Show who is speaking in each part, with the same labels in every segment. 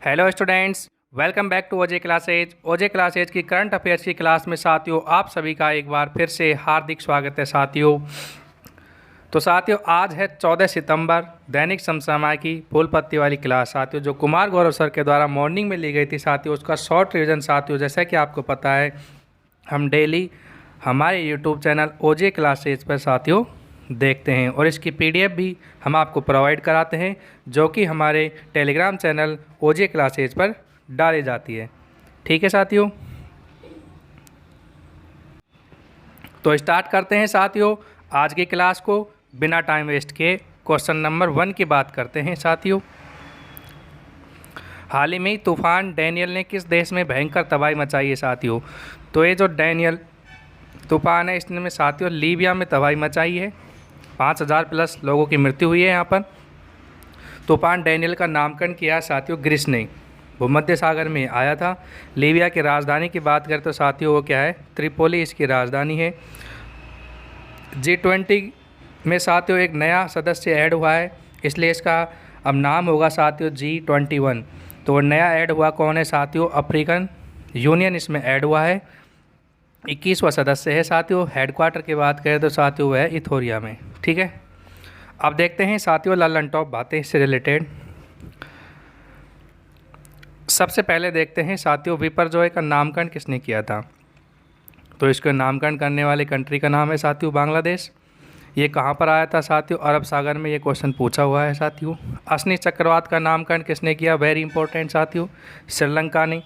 Speaker 1: Hello students, welcome back to OJ classes. OJ classes की current affairs की class में साथियों आप सभी का एक बार फिर से हार्दिक स्वागत है साथियों। तो साथियों आज है 14 सितंबर, दैनिक समसामयिक की फूल पत्ती वाली क्लास साथियों, जो कुमार गौरव सर के द्वारा मॉर्निंग में ली गई थी साथियों। उसका शॉर्ट रिवीजन साथियों, जैसा कि आपको पता है हम डेली हमारे यूट्यूब चैनल ओजे क्लासेज पर साथियों देखते हैं और इसकी पीडीएफ भी हम आपको प्रोवाइड कराते हैं, जो कि हमारे टेलीग्राम चैनल ओजे क्लासेज पर डाली जाती है। ठीक है साथियों, तो स्टार्ट करते हैं साथियों आज की क्लास को बिना टाइम वेस्ट के। क्वेश्चन नंबर 1 की बात करते हैं साथियों। हाल ही में तूफान डैनियल ने किस देश में भयंकर तबाही मचाई है साथियों? तो ये जो डैनियल तूफान है इसने में साथियों लीबिया में तबाही मचाई है। 5000 प्लस लोगों की मृत्यु हुई है यहाँ पर। तूफान डैनियल का नामकरण किया साथियों ग्रीस ने, भूमध्य सागर में आया था। लीबिया की राजधानी की बात करें तो साथियों वो क्या है, त्रिपोली इसकी राजधानी है। G20 में साथियों एक नया सदस्य ऐड हुआ है, इसलिए इसका अब नाम होगा साथियों G21। तो वो नया ऐड हुआ कौन है साथियों? अफ्रीकन यूनियन इसमें ऐड हुआ है, 21वां सदस्य है साथियों। हेडक्वार्टर की बात करें तो साथियों वह है इथोरिया में। ठीक है, अब देखते हैं साथियों ललन टॉप बातें इससे रिलेटेड। सबसे पहले देखते हैं साथियों विपर्जॉय का नामकरण किसने किया था? तो इसका नामकरण करने वाले कंट्री का नाम है साथियों बांग्लादेश। ये कहाँ पर आया था साथियों? अरब सागर में ये क्वेश्चन पूछा हुआ है साथियों। असनी चक्रवात का नामकरण किसने किया? वेरी इंपॉर्टेंट साथियों, श्रीलंका ने।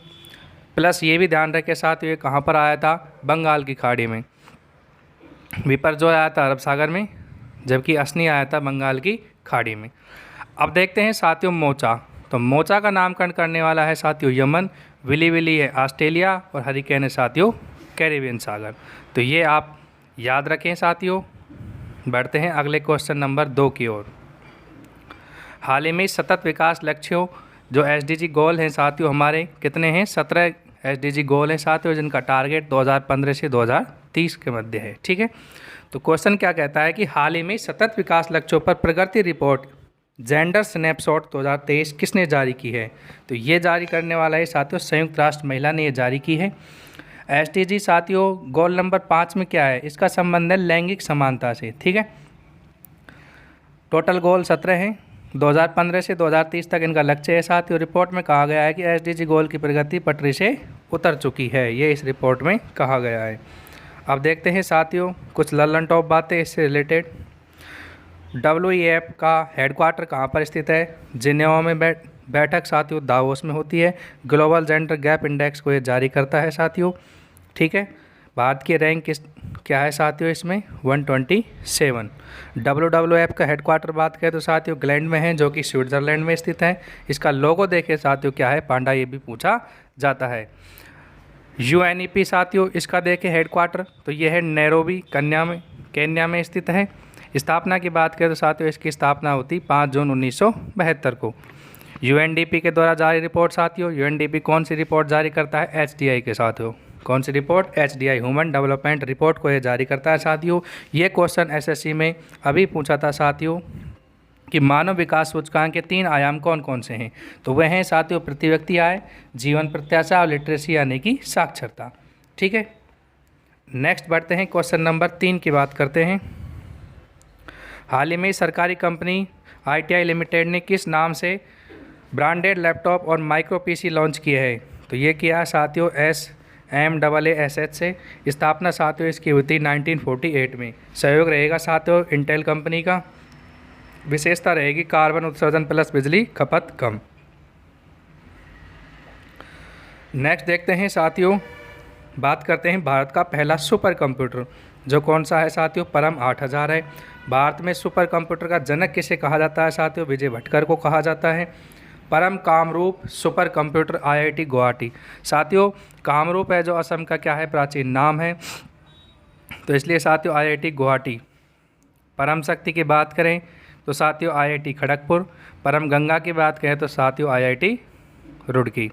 Speaker 1: प्लस ये भी ध्यान रखें साथियों ये कहाँ पर आया था? बंगाल की खाड़ी में। विपर्जॉय आया था अरब सागर में, जबकि असनी आया था बंगाल की खाड़ी में। अब देखते हैं साथियों मोचा। तो मोचा का नामकरण करने वाला है साथियों यमन, विली विली है ऑस्ट्रेलिया और हरिकेन है साथियों कैरिबियन सागर। तो ये आप याद रखें साथियों। बढ़ते हैं अगले क्वेश्चन नंबर 2 की ओर। हाल ही में सतत विकास लक्ष्यों जो SDG गोल हैं साथियों हमारे कितने हैं? 17 SDG गोल हैं साथियों, जिनका टारगेट 2015 से 2030 के मध्य है। ठीक है, तो क्वेश्चन क्या कहता है कि हाल ही में सतत विकास लक्ष्यों पर प्रगति रिपोर्ट जेंडर स्नैपशॉट 2023 किसने जारी की है? तो ये जारी करने वाला है साथियों संयुक्त राष्ट्र महिला ने ये जारी की है। SDG साथियों गोल नंबर 5 में क्या है? इसका संबंध है लैंगिक समानता से। ठीक है, टोटल गोल 17 हैं, 2015 से 2030 तक इनका लक्ष्य है साथियों। रिपोर्ट में कहा गया है कि SDG गोल की प्रगति पटरी से उतर चुकी है, ये इस रिपोर्ट में कहा गया है। अब देखते हैं साथियों कुछ ललन टॉप बातें इससे रिलेटेड। WEF का हेडक्वार्टर कहाँ पर स्थित है? जिनेवा में। बैठक साथियों दावोस में होती है। ग्लोबल जेंडर गैप इंडेक्स को ये जारी करता है साथियों। ठीक है, भारत की रैंक क्या है साथियों इसमें? 127। WWF का हेडक्वार्टर बात करें तो साथियों ग्लैंड में है, जो कि स्विट्ज़रलैंड में स्थित है। इसका लोगो देखें साथियों क्या है? पांडा, ये भी पूछा जाता है। UNEP साथियों इसका देखें हेडक्वार्टर, तो ये है नैरोबी केन्या में स्थित है। स्थापना की बात करें तो साथियों इसकी स्थापना होती 5 जून 1972 को। UNDP के द्वारा जारी रिपोर्ट साथियों, UNDP कौन सी रिपोर्ट जारी करता है? HDI के साथियों। कौन सी report? HDI human development report को ये जारी करता है साथियों। ये क्वेश्चन SSC में अभी पूछा था साथियों कि मानव विकास सूचकांक के 3 आयाम कौन कौन से हैं? तो वह हैं साथियों प्रति व्यक्ति आय, जीवन प्रत्याशा और लिटरेसी यानी कि साक्षरता। ठीक है, नेक्स्ट बढ़ते हैं क्वेश्चन नंबर 3 की बात करते हैं। हाल ही में सरकारी कंपनी ITI लिमिटेड ने किस नाम से ब्रांडेड लैपटॉप और माइक्रो PC लॉन्च किए हैं? तो ये किया है साथियों SMAASH से। स्थापना साथियों इसकी हुई थी 1948 में। सहयोग रहेगा साथियों इंटेल कंपनी का। विशेषता रहेगी कार्बन उत्सर्जन प्लस बिजली खपत कम। नेक्स्ट देखते हैं साथियों, बात करते हैं भारत का पहला सुपर कंप्यूटर, जो कौन सा है साथियों? परम 8000 है। भारत में सुपर कंप्यूटर का जनक किसे कहा जाता है साथियों? विजय भटकर को कहा जाता है। परम Kamrup super computer IIT Guwahati. साथियों कामरूप है जो असम का क्या है? प्राचीन नाम है, तो इसलिए साथियों IIT गुवाहाटी। परम शक्ति की बात करें तो साथियों IIT खड़गपुर। परम गंगा की बात करें तो साथियों IIT रुड़की।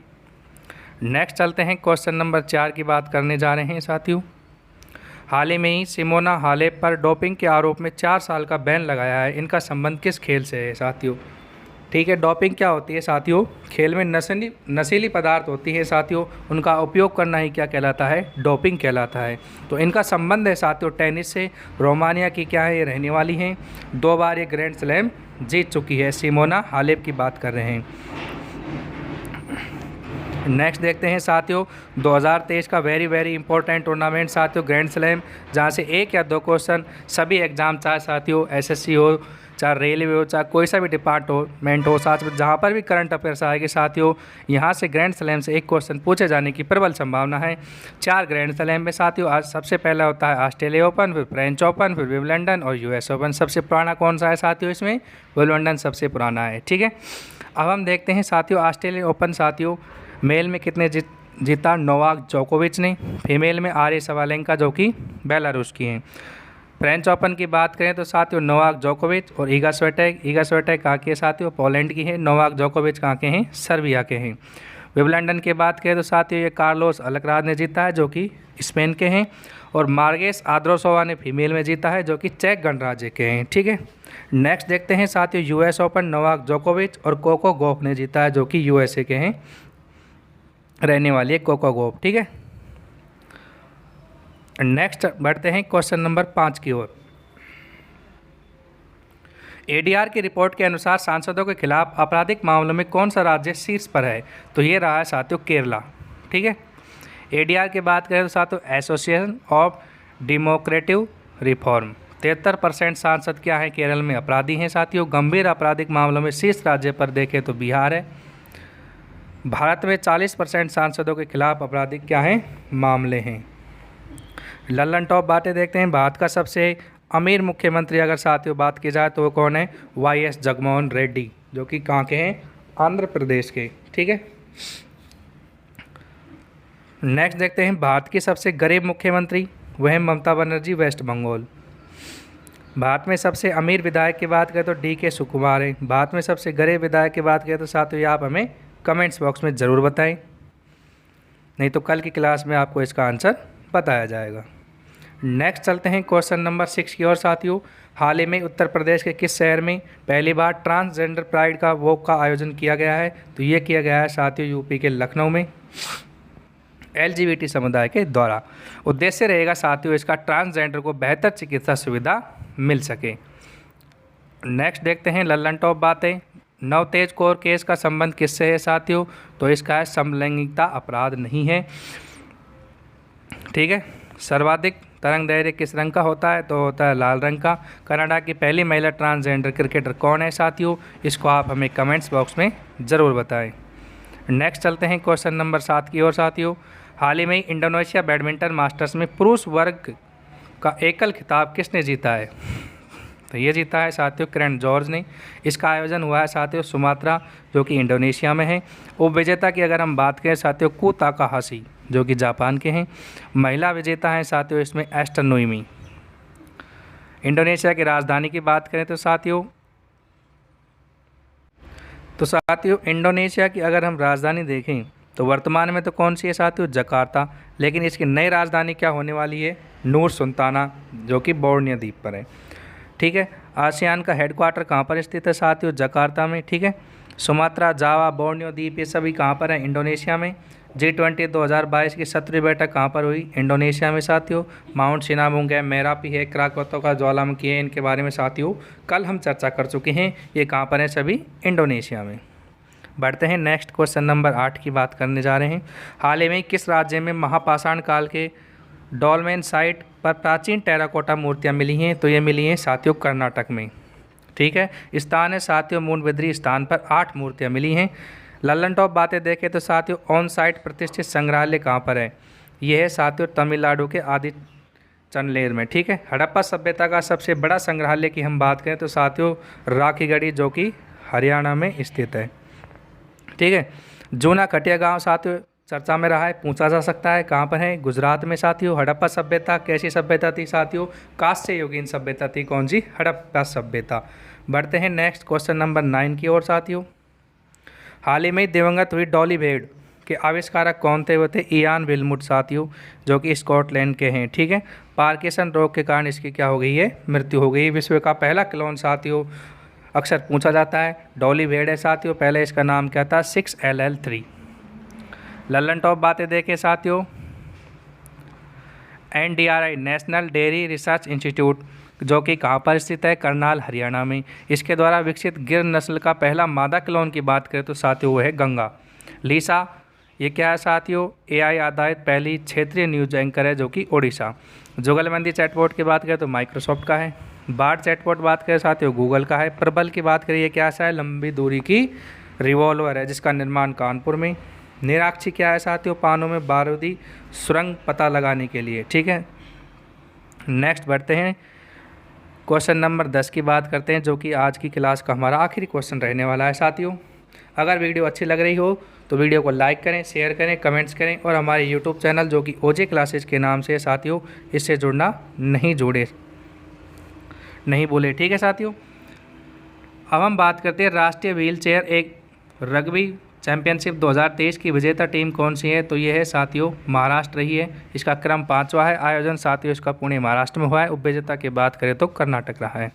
Speaker 1: नेक्स्ट चलते हैं क्वेश्चन नंबर 4 की बात करने जा रहे हैं साथियों। हाल ही में ही सिमोना हालेप पर डोपिंग के आरोप में 4 साल का बैन लगाया है। इनका संबंध किस खेल से है साथियों? ठीक है। डोपिंग क्या होती है साथियों? खेल में नशीली पदार्थ होती है साथियों, उनका उपयोग करना ही क्या कहलाता है? डोपिंग कहलाता है। तो इनका संबंध है साथियों टेनिस से। रोमानिया की क्या है, ये रहने वाली हैं, 2 बार ये ग्रैंड स्लैम जीत चुकी है। सिमोना हालेप की बात कर रहे हैं। नेक्स्ट देखते हैं साथियों 2023 का वेरी इंपॉर्टेंट टूर्नामेंट साथियों, ग्रैंड स्लैम, जहाँ से 1 या 2 क्वेश्चन सभी एग्जाम, चाहे साथियों एसएससी हो, चाहे रेलवे हो, चाहे कोई सा भी डिपार्टमेंट हो, साथ में जहाँ पर भी करंट अफेयर्स आएगी साथियों, यहाँ से ग्रैंड स्लैम से 1 क्वेश्चन पूछे जाने की प्रबल संभावना है। 4 ग्रैंड स्लैम में साथियों आज सबसे पहला होता है ऑस्ट्रेलिया ओपन, फिर फ्रेंच ओपन, फिर विंबलडन और यूएस ओपन। सबसे पुराना कौन सा है साथियों? इसमें विंबलडन सबसे पुराना है। ठीक है, अब हम देखते हैं साथियों ऑस्ट्रेलिया ओपन साथियों मेल में कितने जीता? नोवाक जोकोविच ने। फीमेल में आर्या सवालेंका जो कि बेलारूस की हैं। फ्रेंच ओपन की बात करें तो साथियों नोवाक जोकोविच और ईगा स्विएटेक कहाँ के साथियों? पोलैंड की है। नोवाक जोकोविच कहाँ के हैं? सर्बिया के हैं। विंबलडन की बात करें तो साथियों ये कार्लोस अल्कराज ने जीता है जो कि स्पेन के हैं, और मार्गेस आद्रोसोवा ने फीमेल में जीता है जो कि चेक गणराज्य के हैं। ठीक है, नेक्स्ट देखते हैं साथियों यूएस ओपन, नोवाक जोकोविच और कोको गॉफ ने जीता है जो कि यूएसए के हैं, रहने वाली है कोको गॉफ। ठीक है, नेक्स्ट बढ़ते हैं क्वेश्चन नंबर 5 की ओर। एडीआर की रिपोर्ट के अनुसार सांसदों के खिलाफ आपराधिक मामलों में कौन सा राज्य शीर्ष पर है? तो ये रहा है साथियों केरला। ठीक है, एडीआर की बात करें तो साथियों एसोसिएशन ऑफ डेमोक्रेटिक रिफॉर्म, 73% सांसद क्या है केरल में अपराधी हैं साथियों। गंभीर आपराधिक मामलों में शीर्ष राज्य पर देखें तो बिहार है। भारत में 40% सांसदों के खिलाफ आपराधिक क्या हैं? मामले हैं। लल्लन टॉप बातें देखते हैं। भारत का सबसे अमीर मुख्यमंत्री अगर साथियों बात की जाए तो वो कौन है? वाईएस जगनमोहन रेड्डी, जो कि कहाँ के हैं? आंध्र प्रदेश के। ठीक है, नेक्स्ट देखते हैं भारत की सबसे गरीब मुख्यमंत्री, वह है ममता बनर्जी, वेस्ट बंगाल। भारत में सबसे अमीर विधायक की बात करें तो DK सुकुमार है। भारत में सबसे गरीब विधायक की बात करें तो साथियों आप हमें कमेंट्स बॉक्स में ज़रूर बताएं, नहीं तो कल की क्लास में आपको इसका आंसर बताया जाएगा। नेक्स्ट चलते हैं क्वेश्चन नंबर 6 की ओर साथियों। हाल ही में उत्तर प्रदेश के किस शहर में पहली बार ट्रांसजेंडर प्राइड का वॉक का आयोजन किया गया है? तो ये किया गया है साथियों यूपी के लखनऊ में, LGBT समुदाय के द्वारा। उद्देश्य रहेगा साथियों इसका ट्रांसजेंडर को बेहतर चिकित्सा सुविधा मिल सके। नेक्स्ट देखते हैं लल्लन टॉप बातें। नवतेज कौर केस का संबंध किससे है साथियों? तो इसका है समलैंगिकता अपराध नहीं है। ठीक है, सर्वाधिक तरंग दैर्घ्य किस रंग का होता है? तो होता है लाल रंग का। कनाडा की पहली महिला ट्रांसजेंडर क्रिकेटर कौन है साथियों? इसको आप हमें कमेंट्स बॉक्स में ज़रूर बताएं। नेक्स्ट चलते हैं क्वेश्चन नंबर 7 की ओर साथियों। हाल ही में इंडोनेशिया बैडमिंटन मास्टर्स में पुरुष वर्ग का एकल खिताब किसने जीता है? तो ये जीता है साथियों किरण जॉर्ज ने। इसका आयोजन हुआ है साथियों सुमात्रा जो कि इंडोनेशिया में है। उपविजेता की अगर हम बात करें साथियों कू ताकाहाशी जो कि जापान के हैं। महिला विजेता हैं साथियों इसमें एस्टर नोइमी। इंडोनेशिया की राजधानी की बात करें तो साथियों इंडोनेशिया की अगर हम राजधानी देखें तो वर्तमान में तो कौन सी है साथियों? जकार्ता। लेकिन इसकी नई राजधानी क्या होने वाली है? नूर सुल्ताना जो कि बोर्नियो द्वीप पर है। ठीक है, आसियान का हेडक्वार्टर कहाँ पर स्थित है साथियों? जकार्ता में। ठीक है, सुमात्रा, जावा, बोर्नियो द्वीप ये सभी कहाँ पर है? इंडोनेशिया में। G20 2022 की 17वीं बैठक कहाँ पर हुई? इंडोनेशिया में साथियों। माउंट सिनामुंग है, मेरापी है, क्राकोतो का ज्वालामुखी है, इनके बारे में साथियों कल हम चर्चा कर चुके हैं। ये कहाँ पर हैं? सभी इंडोनेशिया में। बढ़ते हैं नेक्स्ट क्वेश्चन नंबर 8 की बात करने जा रहे हैं। हाल ही में किस राज्य में महापाषाण काल के डोलमेन साइट पर प्राचीन टेराकोटा मूर्तियाँ मिली हैं? तो ये मिली हैं साथियों कर्नाटक में। ठीक है, स्थान है साथियों मूलबिद्री स्थान पर 8 मूर्तियाँ मिली हैं। लल्लन टॉप बातें देखें तो साथियों ऑन साइट प्रतिष्ठित संग्रहालय कहाँ पर है? ये है साथियों तमिलनाडु के आदि चनलेर में। ठीक है, हड़प्पा सभ्यता का सबसे बड़ा संग्रहालय की हम बात करें तो साथियों राखीगढ़ी जो कि हरियाणा में स्थित है। ठीक है, जूना खटिया गांव साथियों चर्चा में रहा है, पूछा जा सकता है कहाँ पर है? गुजरात में साथियों। हड़प्पा सभ्यता कैसी सभ्यता थी साथियों? कांस्य युगीन सभ्यता थी। कौन सी? हड़प्पा सभ्यता। बढ़ते हैं नेक्स्ट क्वेश्चन नंबर 9 की ओर साथियों। हाल ही में दिवंगत हुई डॉली भेड़ के आविष्कारक कौन थे? वो थे इयान विल्मुट साथियों जो कि स्कॉटलैंड के हैं। ठीक है, पार्किंसन रोग के कारण इसकी क्या हो गई है? मृत्यु हो गई। विश्व का पहला क्लोन साथियों अक्सर पूछा जाता है। डॉली भेड़ है साथियों, पहले इसका नाम क्या था? 6LL3। लल्लन टॉप बातें देखें साथियों। NDRI national dairy research institute जो कि कहाँ पर स्थित है? करनाल हरियाणा में। इसके द्वारा विकसित गिर नस्ल का पहला मादा क्लोन की बात करें तो साथियों वो है गंगा। लीसा ये क्या है साथियों? AI आधारित पहली क्षेत्रीय न्यूज एंकर है जो कि ओडिशा। जुगलबंदी चैटबॉट की बात करें तो माइक्रोसॉफ्ट का है। बार्ड चैटबॉट बात करें साथियों गूगल का है। प्रबल की बात करें ये क्या सा है? लंबी दूरी की रिवॉल्वर है जिसका निर्माण कानपुर में। निराक्षी क्या है साथियों? पानों में बारूदी सुरंग पता लगाने के लिए। ठीक है, नेक्स्ट बढ़ते हैं। क्वेश्चन नंबर 10 की बात करते हैं जो कि आज की क्लास का हमारा आखिरी क्वेश्चन रहने वाला है साथियों। अगर वीडियो अच्छी लग रही हो तो वीडियो को लाइक करें, शेयर करें, कमेंट्स करें और हमारे यूट्यूब चैनल जो कि OJ क्लासेज के नाम से साथियों इससे जुड़ना नहीं भूले। ठीक है साथियों, अब हम बात करते हैं राष्ट्रीय व्हील चेयर एक रग्बी चैंपियनशिप 2023 की विजेता टीम कौन सी है? तो ये है साथियों महाराष्ट्र रही है। इसका क्रम 5वां है। आयोजन साथियों इसका पुणे महाराष्ट्र में हुआ है। उपविजेता की बात करें तो कर्नाटक रहा है।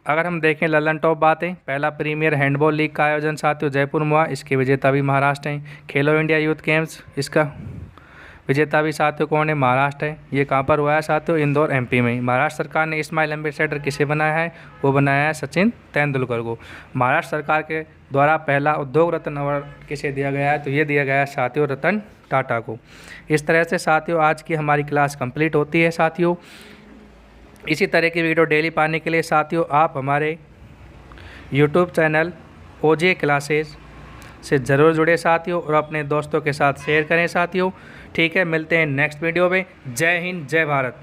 Speaker 1: अगर हम देखें लल्लन टॉप बातें, पहला प्रीमियर हैंडबॉल लीग का आयोजन साथियों जयपुर में हुआ। इसके विजेता भी महाराष्ट्र हैं। खेलो इंडिया यूथ गेम्स इसका विजेता भी साथियों कौन है? महाराष्ट्र है। ये कहाँ पर हुआ है साथियों? इंदौर MP में। महाराष्ट्र सरकार ने स्माइल एम्बेसडर किसे बनाया है? वो बनाया है सचिन तेंदुलकर को। महाराष्ट्र सरकार के द्वारा पहला उद्योग रत्न अवार्ड किसे दिया गया है? तो ये दिया गया है साथियों रतन टाटा को। इस तरह से साथियों आज की हमारी क्लास कंप्लीट होती है साथियों। इसी तरह की वीडियो डेली पाने के लिए साथियों आप हमारे यूट्यूब चैनल OJ क्लासेस से ज़रूर जुड़े साथियों और अपने दोस्तों के साथ शेयर करें साथियों। ठीक है, मिलते हैं नेक्स्ट वीडियो में। जय हिंद, जय भारत।